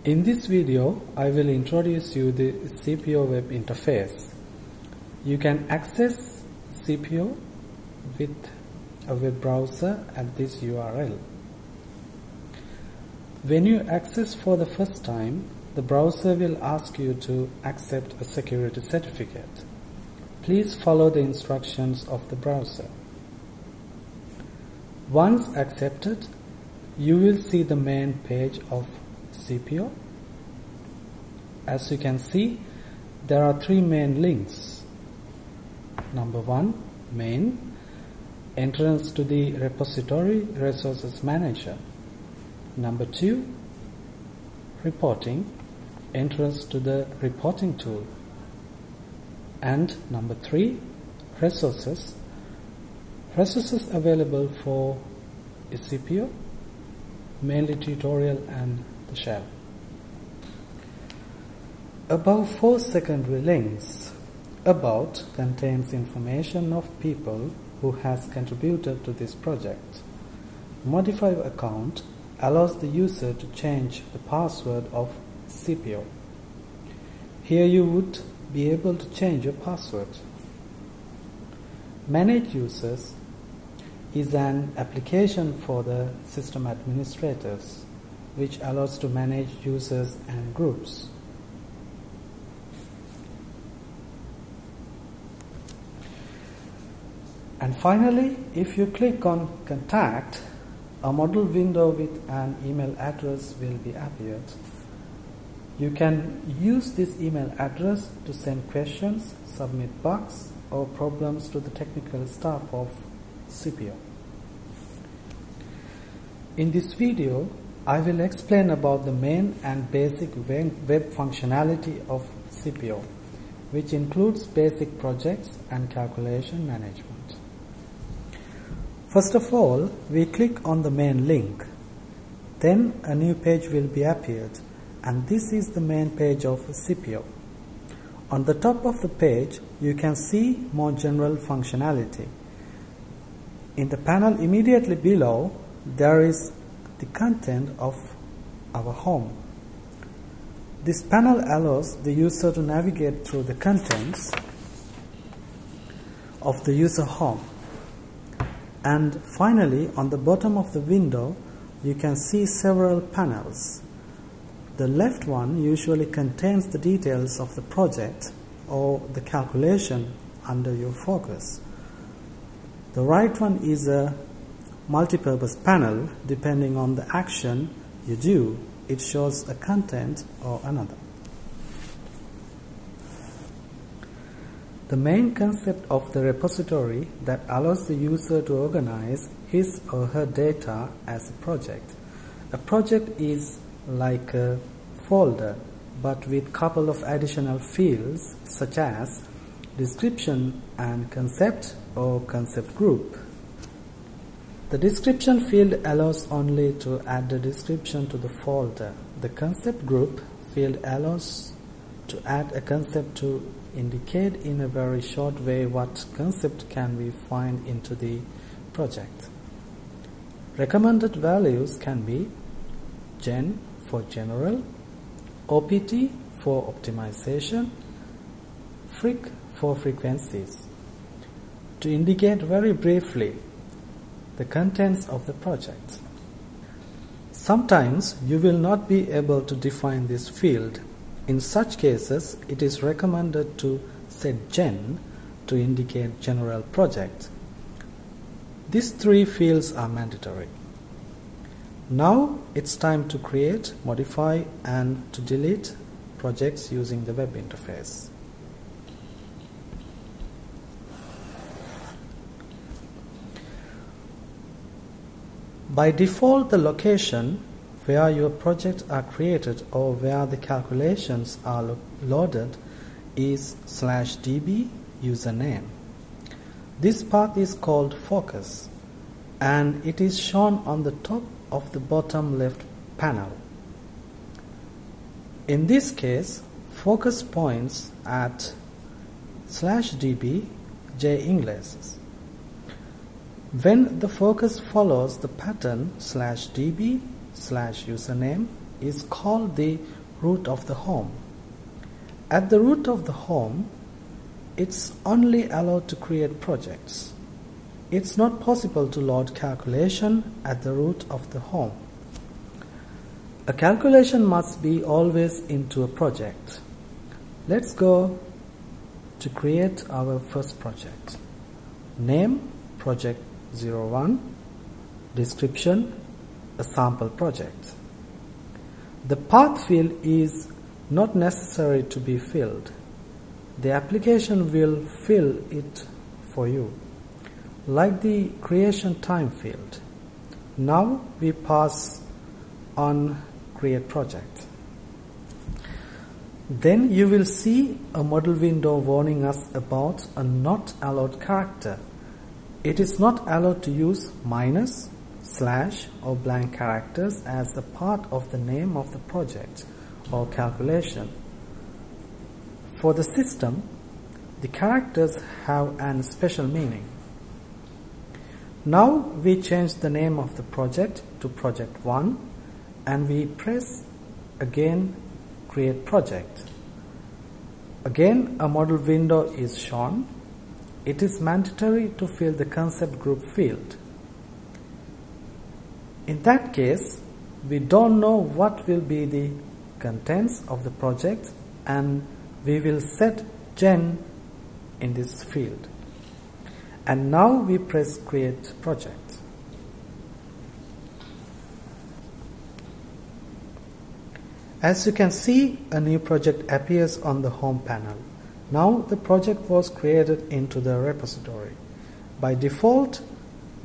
In this video, I will introduce you the Scipio web interface. You can access Scipio with a web browser at this URL. When you access for the first time, the browser will ask you to accept a security certificate. Please follow the instructions of the browser. Once accepted, you will see the main page of Scipio. As you can see, there are three main links. Number 1, main, entrance to the repository resources manager. Number 2, reporting, entrance to the reporting tool. And number 3, resources available for Scipio, mainly tutorial and the shell. Above 4 secondary links. About contains information of people who has contributed to this project. Modify account allows the user to change the password of Scipio. Here you would be able to change your password. Manage users is an application for the system administrators, which allows to manage users and groups. And finally, if you click on Contact, a model window with an email address will be appeared. You can use this email address to send questions, submit bugs or problems to the technical staff of Scipio. In this video, I will explain about the main and basic web functionality of Scipio, which includes basic projects and calculation management. First of all, we click on the main link. Then a new page will be appeared, and this is the main page of Scipio. On the top of the page, you can see more general functionality. In the panel immediately below, there is the content of our home. This panel allows the user to navigate through the contents of the user home. And finally, on the bottom of the window, you can see several panels. The left one usually contains the details of the project or the calculation under your focus. The right one is a multi-purpose panel. Depending on the action you do, it shows a content or another. The main concept of the repository that allows the user to organize his or her data as a project. A project is like a folder, but with couple of additional fields such as description and concept or concept group. The description field allows only to add the description to the folder. The concept group field allows to add a concept to indicate in a very short way what concept can we find into the project. Recommended values can be gen for general, OPT for optimization, fric for frequencies. To indicate very briefly the contents of the project. Sometimes you will not be able to define this field. In such cases, it is recommended to set gen to indicate general project. These three fields are mandatory. Now it's time to create, modify and to delete projects using the web interface. By default, the location where your projects are created or where the calculations are loaded is /db username. This path is called focus and it is shown on the top of the bottom left panel. In this case, focus points at /db j-ingles. When the focus follows the pattern /db/username is called the root of the home. At the root of the home, it's only allowed to create projects. It's not possible to load calculation at the root of the home. A calculation must be always into a project. Let's go to create our first project. Name, project 01. Description, a sample project. The path field is not necessary to be filled. The application will fill it for you, like the creation time field. Now we pass on create project. Then you will see a model window warning us about a not allowed character. It is not allowed to use minus, slash or blank characters as a part of the name of the project or calculation. For the system, the characters have an special meaning. Now we change the name of the project to project 1 and we press again create project. Again a model window is shown. It is mandatory to fill the concept group field. In that case, we don't know what will be the contents of the project and we will set gen in this field. And now we press create project. As you can see, a new project appears on the home panel. Now the project was created into the repository. By default,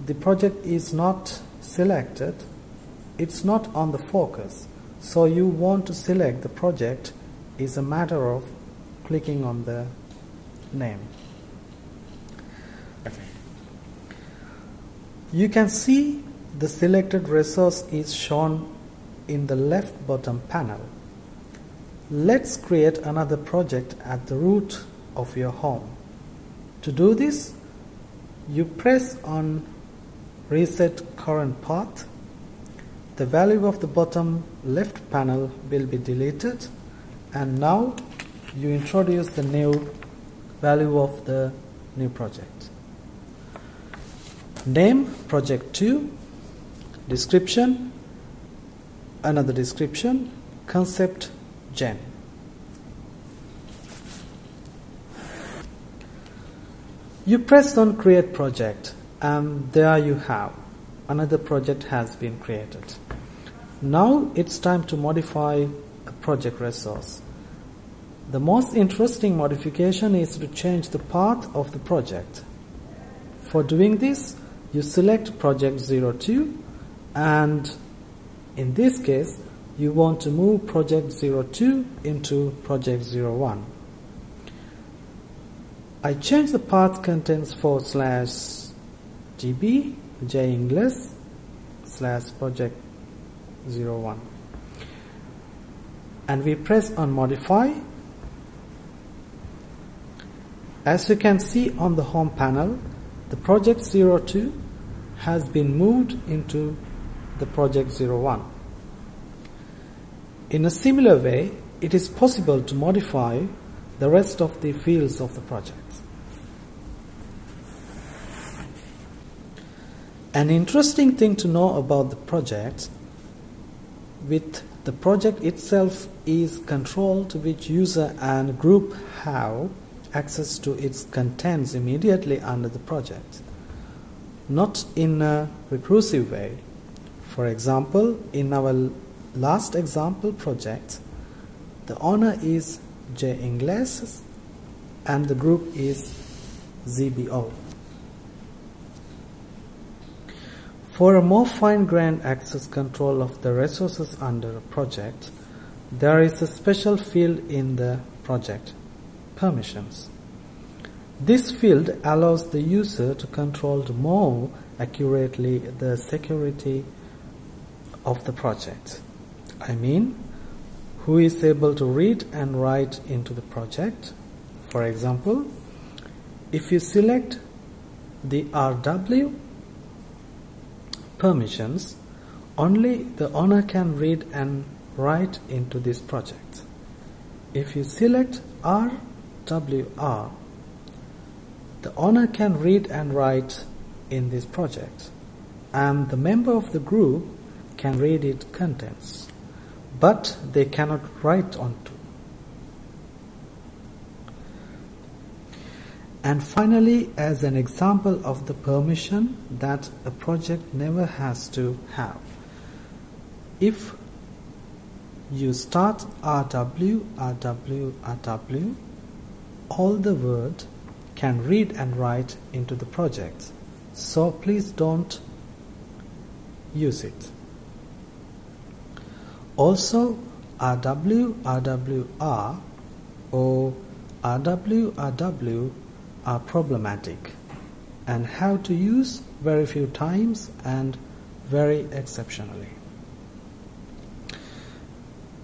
the project is not selected. It's not on the focus. So you want to select the project is a matter of clicking on the name. You can see the selected resource is shown in the left bottom panel. Let's create another project at the root of your home. To do this, you press on reset current path. The value of the bottom left panel will be deleted and now you introduce the new value of the new project. Name project 2, description, another description, concept gen. You press on create project and there you have another project has been created. Now it's time to modify a project resource. The most interesting modification is to change the path of the project. For doing this, you select project 02 and in this case you want to move project 02 into project 01. I change the path contents for /gb j-english /project 01 and we press on modify. As you can see on the home panel, the project 02 has been moved into the project 01. In a similar way, it is possible to modify the rest of the fields of the project. An interesting thing to know about the project, with the project itself is control to which user and group have access to its contents immediately under the project, not in a recursive way. For example, in our last example project, the owner is j-english and the group is ZBO. For a more fine-grained access control of the resources under a project, there is a special field in the project, permissions. This field allows the user to control more accurately the security of the project. I mean, who is able to read and write into the project. For example, if you select the RW permissions, only the owner can read and write into this project. If you select RWR, the owner can read and write in this project, and the member of the group can read its contents, but they cannot write onto. And finally, as an example of the permission that a project never has to have, if you start RW, all the word can read and write into the project, so please don't use it. Also, RWR or RWRW are problematic and have to use very few times and very exceptionally.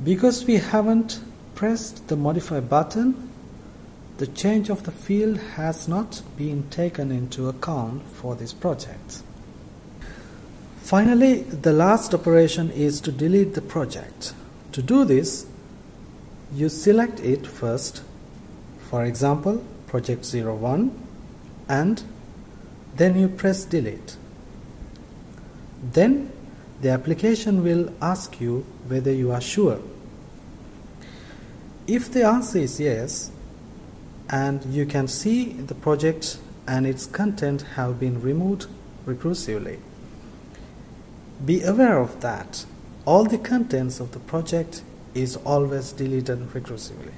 Because we haven't pressed the modify button, the change of the field has not been taken into account for this project. Finally, the last operation is to delete the project. To do this, you select it first, for example, project 01, and then you press delete. Then the application will ask you whether you are sure. If the answer is yes, and you can see the project and its content have been removed recursively, be aware of that all the contents of the project is always deleted recursively.